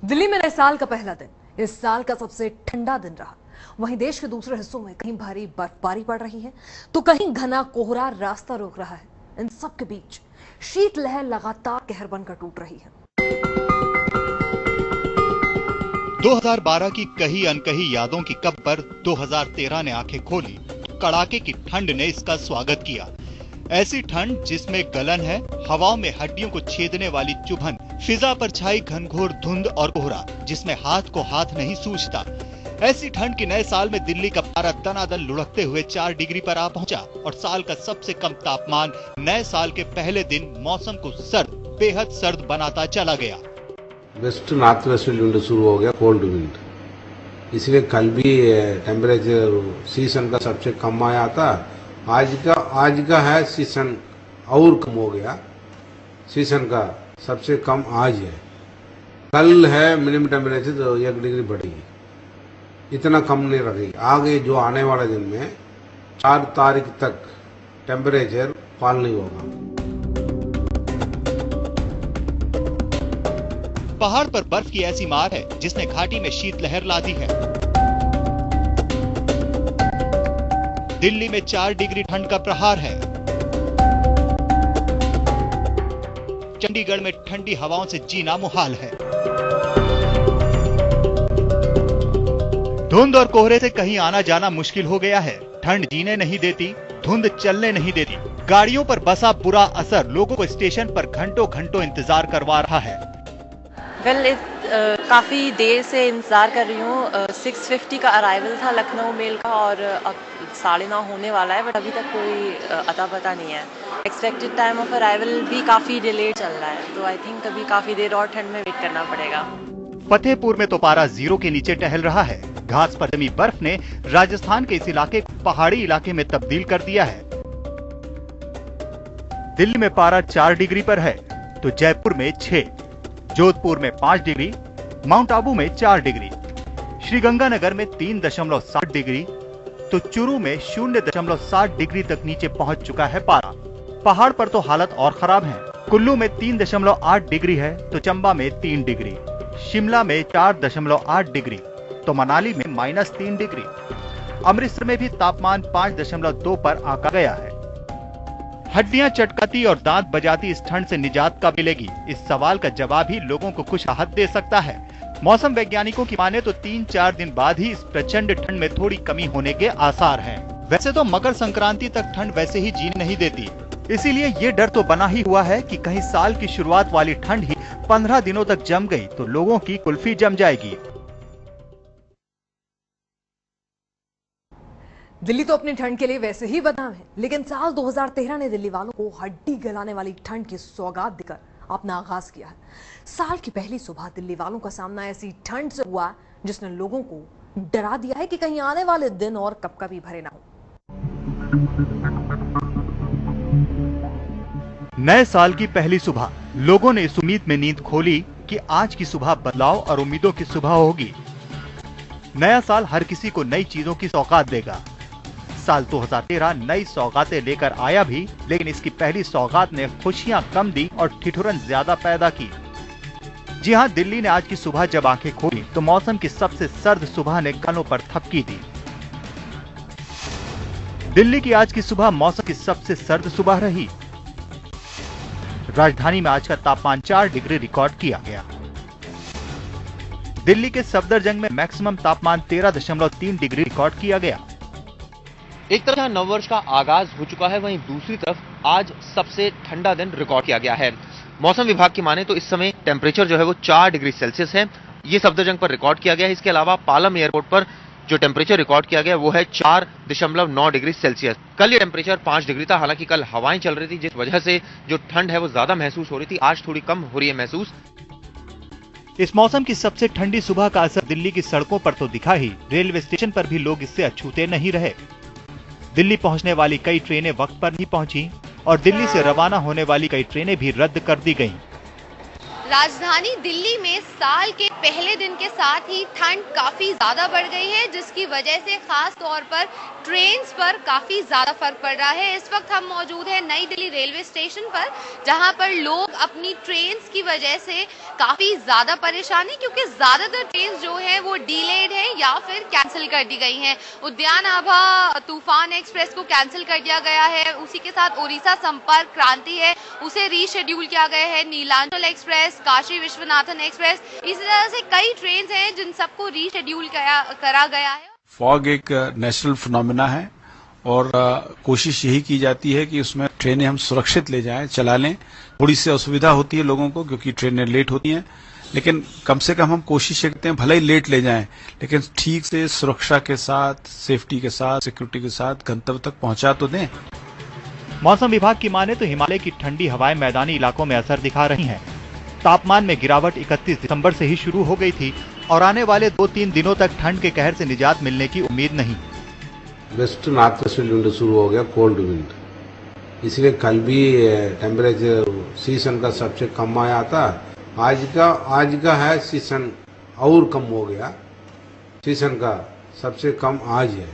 दिल्ली में नए साल का पहला दिन इस साल का सबसे ठंडा दिन रहा। वहीं देश के दूसरे हिस्सों में कहीं भारी बर्फबारी पड़ रही है तो कहीं घना कोहरा रास्ता रोक रहा है। इन सब के बीच शीतलहर लगातार कहर बनकर टूट रही है। 2012 की कही अनकही यादों की कब पर 2013 ने आंखें खोली तो कड़ाके की ठंड ने इसका स्वागत किया। ऐसी ठंड जिसमें गलन है, हवाओं में हड्डियों को छेदने वाली चुभन, फिजा पर छाई घनघोर धुंध और कोहरा जिसमें हाथ को हाथ नहीं सूझता। ऐसी ठंड के नए साल में दिल्ली का पारा दनादन लुढ़कते हुए 4 डिग्री पर आ पहुंचा और साल का सबसे कम तापमान नए साल के पहले दिन मौसम को सर्द, बेहद सर्द बनाता चला गया। वेस्ट नॉर्थ वेस्ट विंड शुरू हो गया, कोल्ड विंड, इसलिए कल भी टेम्परेचर सीजन का सबसे कम आया था। आज का है सीजन और कम हो गया, सीजन का सबसे कम आज है। कल है मिनिमम टेम्परेचर तो 1 डिग्री बढ़ेगी, इतना कम नहीं रहेगी। आगे जो आने वाले दिन में 4 तारीख तक टेम्परेचर फॉल नहीं होगा। पहाड़ पर बर्फ की ऐसी मार है जिसने घाटी में शीतलहर ला दी है। दिल्ली में 4 डिग्री ठंड का प्रहार है। चंडीगढ़ में ठंडी हवाओं से जीना मुहाल है। धुंध और कोहरे से कहीं आना जाना मुश्किल हो गया है। ठंड जीने नहीं देती, धुंध चलने नहीं देती। गाड़ियों पर बसा बुरा असर लोगों को स्टेशन पर घंटों घंटों इंतजार करवा रहा है। काफ़ी देर से इंतज़ार कर रही हूँ। 6:50 का अराइवल था लखनऊ मेल का और अब 9:30 होने वाला है, बट अभी तक कोई अता पता नहीं है। एक्सपेक्टेड टाइम ऑफ अराइवल भी काफ़ी डिले चल रहा है, तो आई थिंक अभी काफ़ी देर और ठंड में वेट करना पड़ेगा। फतेहपुर में तो पारा 0 के नीचे टहल रहा है। घास पर जमी बर्फ ने राजस्थान के इस इलाके को पहाड़ी इलाके में तब्दील कर दिया है। दिल्ली में पारा 4 डिग्री पर है तो जयपुर में 6, जोधपुर में 5 डिग्री, माउंट आबू में 4 डिग्री, श्रीगंगानगर में 3.7 डिग्री तो चुरू में 0.7 डिग्री तक नीचे पहुंच चुका है पारा। पहाड़ पर तो हालत और खराब है। कुल्लू में 3.8 डिग्री है तो चंबा में 3 डिग्री, शिमला में 4.8 डिग्री तो मनाली में -3 डिग्री। अमृतसर में भी तापमान 5.2 पर आंका गया है। हड्डियां चटकाती और दांत बजाती इस ठंड से निजात कब मिलेगी? इस सवाल का जवाब ही लोगों को कुछ राहत दे सकता है। मौसम वैज्ञानिकों की माने तो 3-4 दिन बाद ही इस प्रचंड ठंड में थोड़ी कमी होने के आसार हैं। वैसे तो मकर संक्रांति तक ठंड वैसे ही जीने नहीं देती, इसीलिए ये डर तो बना ही हुआ है कि कहीं साल की शुरुआत वाली ठंड ही 15 दिनों तक जम गई तो लोगों की कुल्फी जम जाएगी। दिल्ली तो अपनी ठंड के लिए वैसे ही बदनाम है, लेकिन साल 2013 ने दिल्ली वालों को हड्डी गलाने वाली ठंड की सौगात देकर अपना आगाज किया है। साल की पहली सुबह दिल्ली वालों का सामना ऐसी ठंड से हुआ जिसने लोगों को डरा दिया है कि कहीं आने वाले दिन और कभी भरे ना हो। नए साल की पहली सुबह लोगों ने इस उम्मीद में नींद खोली कि आज की सुबह बदलाव और उम्मीदों की सुबह होगी। नया साल हर किसी को नई चीजों की सौगात देगा। साल 2013 नई सौगातें लेकर आया भी, लेकिन इसकी पहली सौगात ने खुशियां कम दी और ठिठुरन ज्यादा पैदा की। जी हां, दिल्ली ने आज की सुबह जब आंखें खोली तो मौसम की सबसे सर्द सुबह ने कानों पर थपकी दी। दिल्ली की आज की सुबह मौसम की सबसे सर्द सुबह रही। राजधानी में आज का तापमान 4 डिग्री रिकॉर्ड किया गया। दिल्ली के सफदरजंग में मैक्सिमम तापमान 13.3 डिग्री रिकॉर्ड किया गया। एक तरफ नववर्ष का आगाज हो चुका है, वहीं दूसरी तरफ आज सबसे ठंडा दिन रिकॉर्ड किया गया है। मौसम विभाग की माने तो इस समय टेम्परेचर जो है वो 4 डिग्री सेल्सियस है, ये सफदरजंग पर रिकॉर्ड किया गया है। इसके अलावा पालम एयरपोर्ट पर जो टेम्परेचर रिकॉर्ड किया गया वो है 4.9 डिग्री सेल्सियस। कल ये टेम्परेचर 5 डिग्री था, हालांकि कल हवाएं चल रही थी जिस वजह से जो ठंड है वो ज्यादा महसूस हो रही थी। आज थोड़ी कम हो रही है महसूस। इस मौसम की सबसे ठंडी सुबह का असर दिल्ली की सड़कों पर तो दिखा ही, रेलवे स्टेशन पर भी लोग इससे अछूते नहीं रहे। दिल्ली पहुंचने वाली कई ट्रेनें वक्त पर नहीं पहुंची और दिल्ली से रवाना होने वाली कई ट्रेनें भी रद्द कर दी गईं। राजधानी दिल्ली में साल के पहले दिन के साथ ही ठंड काफी ज्यादा बढ़ गई है, जिसकी वजह से खास तौर पर ट्रेन्स पर काफी ज्यादा फर्क पड़ रहा है। इस वक्त हम मौजूद हैं नई दिल्ली रेलवे स्टेशन पर, जहां पर लोग अपनी ट्रेन्स की वजह से काफी ज्यादा परेशानी, क्योंकि ज्यादातर ट्रेन्स जो है वो डिलेड है या फिर कैंसिल कर दी गई हैं। उद्यान आभा तूफान एक्सप्रेस को कैंसिल कर दिया गया है, उसी के साथ ओडिशा संपर्क क्रांति है उसे रीशेड्यूल किया गया है, नीलांचल एक्सप्रेस, काशी विश्वनाथन एक्सप्रेस, इसी तरह से कई ट्रेन हैं जिन सबको रीशेड्यूल करा गया है। फॉग एक नेचुरल फिनोमेना है और कोशिश यही की जाती है कि उसमें ट्रेनें हम सुरक्षित ले जाएं, चला लें। थोड़ी सी असुविधा होती है लोगों को क्योंकि ट्रेनें लेट होती हैं, लेकिन कम से कम हम कोशिश करते हैं भले ही लेट ले जाएं, लेकिन ठीक से सुरक्षा के साथ, सेफ्टी के साथ, सिक्योरिटी के साथ गंतव्य तक पहुंचा तो दें। मौसम विभाग की माने तो हिमालय की ठंडी हवाएं मैदानी इलाकों में असर दिखा रही हैं। तापमान में गिरावट 31 दिसंबर से ही शुरू हो गई थी और आने वाले 2-3 दिनों तक ठंड के कहर से निजात मिलने की उम्मीद नहीं। वेस्ट नॉर्थ वेस्ट विंड शुरू हो गया, कोल्ड विंड, इसलिए कल भी टेम्परेचर सीजन का सबसे कम आया था। आज का है सीजन और कम हो गया, सीजन का सबसे कम आज है।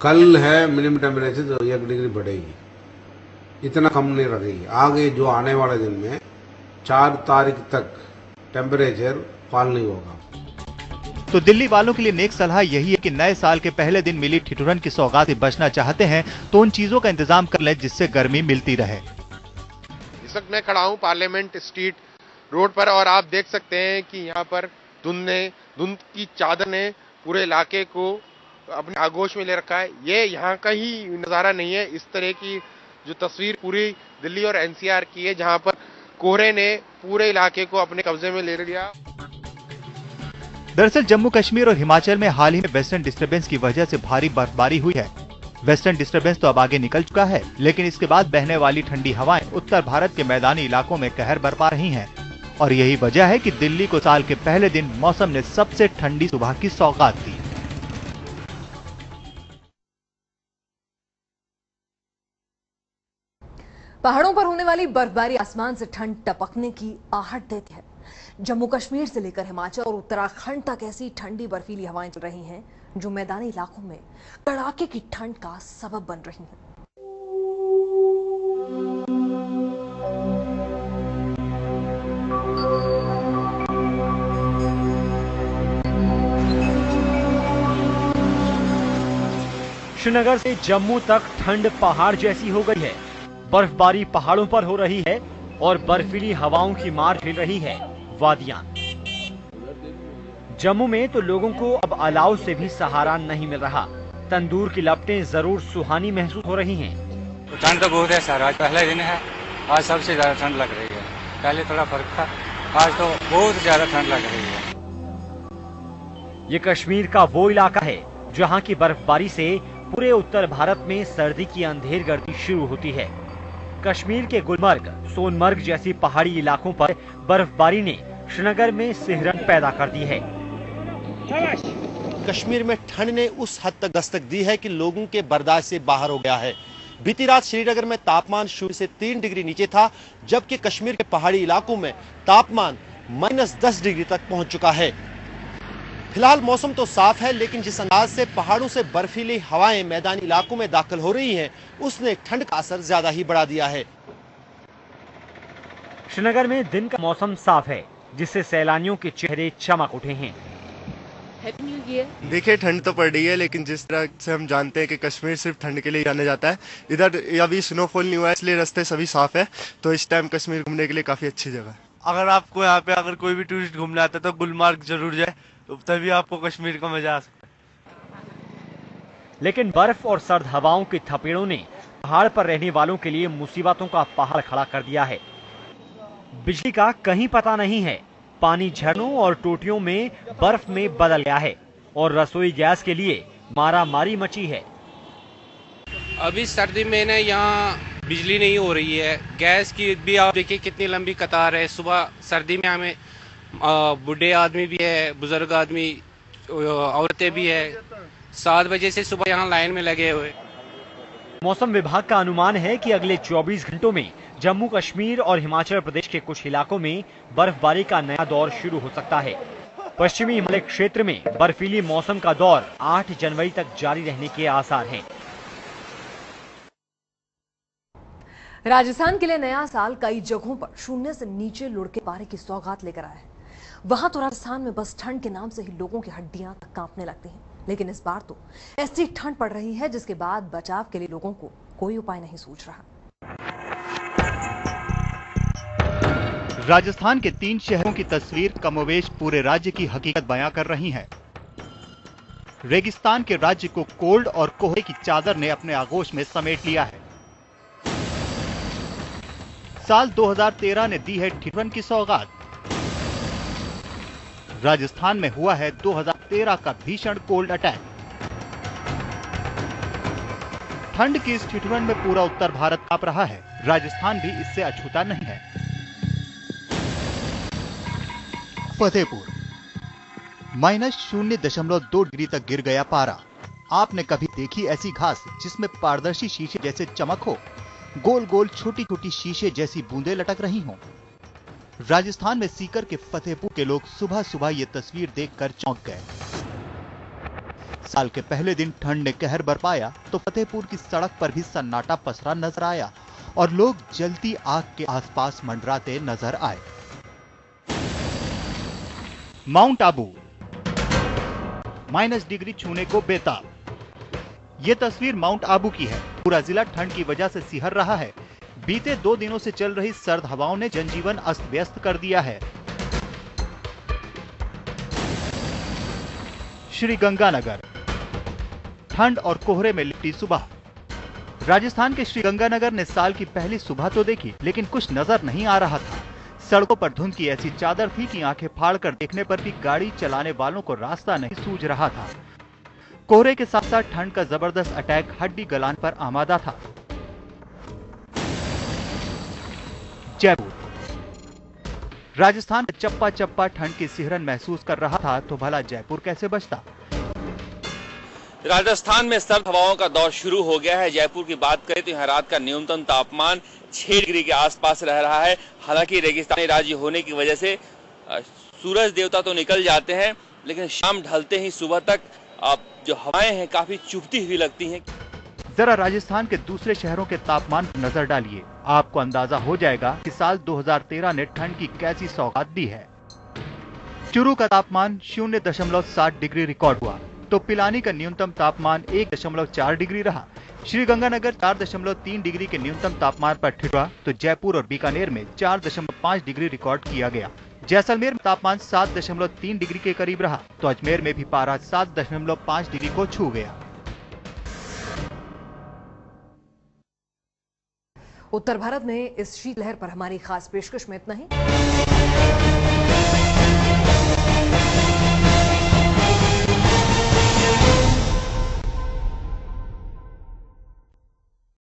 कल है मिनिमम टेम्परेचर तो 1 डिग्री बढ़ेगी, इतना कम नहीं रहेगी। आगे जो आने वाले दिन में 4 तारीख तक टेम्परेचर फॉल नहीं होगा। तो दिल्ली वालों के लिए नेक सलाह यही है कि नए साल के पहले दिन मिली ठिठुरन की सौगात से बचना चाहते हैं तो उन चीजों का इंतजाम कर लें जिससे गर्मी मिलती रहे। इस वक्त मैं खड़ा हूं पार्लियामेंट स्ट्रीट रोड पर और आप देख सकते हैं कि यहाँ पर धुंध की चादर ने पूरे इलाके को अपने आगोश में ले रखा है। ये यहाँ का ही नजारा नहीं है, इस तरह की जो तस्वीर पूरी दिल्ली और एनसीआर की है, जहाँ पर कोहरे ने पूरे इलाके को अपने कब्जे में ले लिया। दरअसल जम्मू कश्मीर और हिमाचल में हाल ही में वेस्टर्न डिस्टर्बेंस की वजह से भारी बर्फबारी हुई है। वेस्टर्न डिस्टर्बेंस तो अब आगे निकल चुका है, लेकिन इसके बाद बहने वाली ठंडी हवाएं उत्तर भारत के मैदानी इलाकों में कहर बरपा रही हैं और यही वजह है कि दिल्ली को साल के पहले दिन मौसम ने सबसे ठंडी सुबह की सौगात दी। पहाड़ों पर होने वाली बर्फबारी आसमान से ठंड टपकने की आहट देती है। जम्मू कश्मीर से लेकर हिमाचल और उत्तराखंड तक ऐसी ठंडी बर्फीली हवाएं चल रही हैं जो मैदानी इलाकों में कड़ाके की ठंड का सबब बन रही हैं। श्रीनगर से जम्मू तक ठंड पहाड़ जैसी हो गई है। बर्फबारी पहाड़ों पर हो रही है और बर्फीली हवाओं की मार झेल रही है वादियां। जम्मू में तो लोगों को अब अलाव से भी सहारा नहीं मिल रहा। तंदूर की लपटें जरूर सुहानी महसूस हो रही हैं। ठंड तो बहुत है सर, आज पहला दिन है, आज सबसे ज्यादा ठंड लग रही है। पहले थोड़ा फर्क था, आज तो बहुत ज्यादा ठंड लग रही है। ये कश्मीर का वो इलाका है जहां की बर्फबारी से पूरे उत्तर भारत में सर्दी की अंधेर गर्दी शुरू होती है। कश्मीर के गुलमर्ग, सोनमर्ग जैसी पहाड़ी इलाकों पर बर्फबारी ने श्रीनगर में सिहरन पैदा कर दी है। कश्मीर में ठंड ने उस हद तक दस्तक दी है कि लोगों के बर्दाश्त से बाहर हो गया है। बीती रात श्रीनगर में तापमान 0 से 3 डिग्री नीचे था, जबकि कश्मीर के पहाड़ी इलाकों में तापमान -10 डिग्री तक पहुंच चुका है। फिलहाल मौसम तो साफ है, लेकिन जिस अंदाज से पहाड़ों से बर्फीली हवाएं मैदानी इलाकों में दाखिल हो रही हैं, उसने ठंड का असर ज्यादा ही बढ़ा दिया है। श्रीनगर में दिन का मौसम साफ है, जिससे सैलानियों के चेहरे चमक उठे हैं। देखिए ठंड तो पड़ रही है, लेकिन जिस तरह से हम जानते हैं कि कश्मीर सिर्फ ठंड के लिए जाना जाता है, इधर अभी स्नोफॉल नहीं हुआ है, इसलिए रास्ते सभी साफ है, तो इस टाइम कश्मीर घूमने के लिए काफी अच्छी जगह है। अगर आपको यहाँ पे अगर कोई भी टूरिस्ट घूमने आता है तो गुलमर्ग जरूर जाए, तो तभी आपको कश्मीर का मजा आ सकता है। लेकिन बर्फ और सर्द हवाओं की थपेड़ों ने पहाड़ पर रहने वालों के लिए मुसीबतों का पहाड़ खड़ा कर दिया है। बिजली का कहीं पता नहीं है, पानी झरनों और टोटियों में बर्फ में बदल गया है और रसोई गैस के लिए मारामारी मची है। अभी सर्दी में ना यहाँ बिजली नहीं हो रही है, गैस की भी आप देखिए कितनी लंबी कतार है। सुबह सर्दी में हमें बूढ़े आदमी भी है, बुजुर्ग आदमी, औरतें भी है, 7 बजे से सुबह यहाँ लाइन में लगे हुए। मौसम विभाग का अनुमान है कि अगले 24 घंटों में जम्मू कश्मीर और हिमाचल प्रदेश के कुछ इलाकों में बर्फबारी का नया दौर शुरू हो सकता है। पश्चिमी हिमालय क्षेत्र में बर्फीली मौसम का दौर 8 जनवरी तक जारी रहने के आसार हैं। राजस्थान के लिए नया साल कई जगहों पर शून्य से नीचे लुढ़के पारे की सौगात लेकर आया है। वहां तो राजस्थान में बस ठंड के नाम से ही लोगों की हड्डियां तक कांपने लगती हैं, लेकिन इस बार तो ऐसी ठंड पड़ रही है जिसके बाद बचाव के लिए लोगों को कोई उपाय नहीं सूझ रहा। राजस्थान के 3 शहरों की तस्वीर कमोवेश पूरे राज्य की हकीकत बयां कर रही है। रेगिस्तान के राज्य को कोल्ड और कोहरे की चादर ने अपने आगोश में समेट लिया है। साल 2013 ने दी है ठिठुरन की सौगात। राजस्थान में हुआ है 2013 का भीषण कोल्ड अटैक। ठंड की इस ठिठुरन में पूरा उत्तर भारत कांप रहा है। राजस्थान भी इससे अछूता नहीं है। फतेहपुर -0.2 डिग्री तक गिर गया पारा। आपने कभी देखी ऐसी घास जिसमें पारदर्शी शीशे जैसे चमक हो, गोल गोल छोटी छोटी शीशे जैसी बूंदें लटक रही हों? राजस्थान में सीकर के फतेहपुर के लोग सुबह सुबह ये तस्वीर देखकर चौंक गए। साल के पहले दिन ठंड ने कहर बरपाया तो फतेहपुर की सड़क पर भी सन्नाटा पसरा नजर आया और लोग जलती आग के आसपास मंडराते नजर आए। माउंट आबू -डिग्री छूने को बेताब। ये तस्वीर माउंट आबू की है। पूरा जिला ठंड की वजह से सिहर रहा है। बीते 2 दिनों से चल रही सर्द हवाओं ने जनजीवन अस्त व्यस्त कर दिया है। श्रीगंगानगर ठंड और कोहरे में लिपटी सुबह। राजस्थान के श्रीगंगानगर ने साल की पहली सुबह तो देखी, लेकिन कुछ नजर नहीं आ रहा था। सड़कों पर धुंध की ऐसी चादर थी कि आंखें फाड़कर देखने पर भी गाड़ी चलाने वालों को रास्ता नहीं सूझ रहा था। कोहरे के साथ साथ ठंड का जबरदस्त अटैक हड्डी गलाने पर आमादा था। जयपुर राजस्थान में चप्पा चप्पा ठंड की सिहरन महसूस कर रहा था, तो भला जयपुर कैसे बचता? राजस्थान में सर्द हवाओं का दौर शुरू हो गया है। जयपुर की बात करें तो यहाँ रात का न्यूनतम तापमान 6 डिग्री के आसपास रह रहा है। हालांकि रेगिस्तानी राज्य होने की वजह से सूरज देवता तो निकल जाते हैं, लेकिन शाम ढलते ही सुबह तक जो हवाएं हैं काफी चुभती हुई लगती हैं। जरा राजस्थान के दूसरे शहरों के तापमान पर नजर डालिए, आपको अंदाजा हो जाएगा कि साल 2013 ने ठंड की कैसी सौगात दी है। चूरू का तापमान 0.7 डिग्री रिकॉर्ड हुआ, तो पिलानी का न्यूनतम तापमान 1.4 डिग्री रहा। श्रीगंगानगर 4.3 डिग्री के न्यूनतम तापमान पर ठिठुरा, तो जयपुर और बीकानेर में 4.5 डिग्री रिकॉर्ड किया गया। जैसलमेर में तापमान 7.3 डिग्री के करीब रहा, तो अजमेर में भी पारा 7.5 डिग्री को छू गया। उत्तर भारत में इस शीतलहर पर हमारी खास पेशकश में इतना ही।